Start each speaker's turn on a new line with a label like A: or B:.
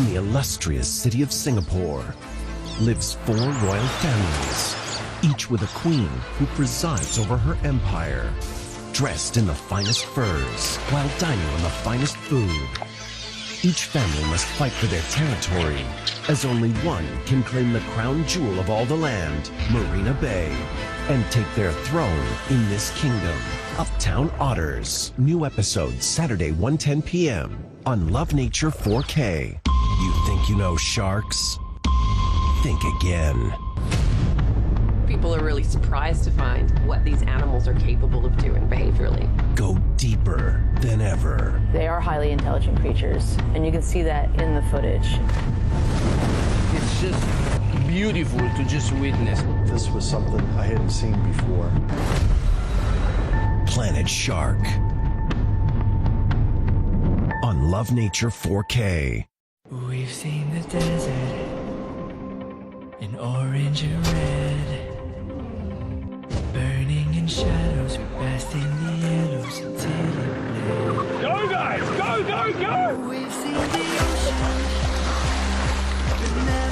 A: In the illustrious city of Singapore lives 4 royal families, each with a queen who presides over her empire, dressed in the finest furs while dining on the finest food. Each family must fight for their territory, as only one can claim the crown jewel of all the land, Marina Bay, and take their throne in this kingdom. Uptown Otters. New episode Saturday 1:10 p.m. on Love Nature 4K. You think you know sharks? Think again.
B: People are really surprised to find what these animals are capable of doing behaviorally.
A: Go deeper than ever.
C: They are highly intelligent creatures, and you can see that in the footage.
D: It's just beautiful to just witness.
E: This was something I hadn't seen before.
A: Planet Shark on Love Nature 4K.
F: We've seen the desert in orange and red, burning in shadows, we basked in the yellows until it bled.
D: Go guys, go, go, go!
F: We've seen the ocean, but never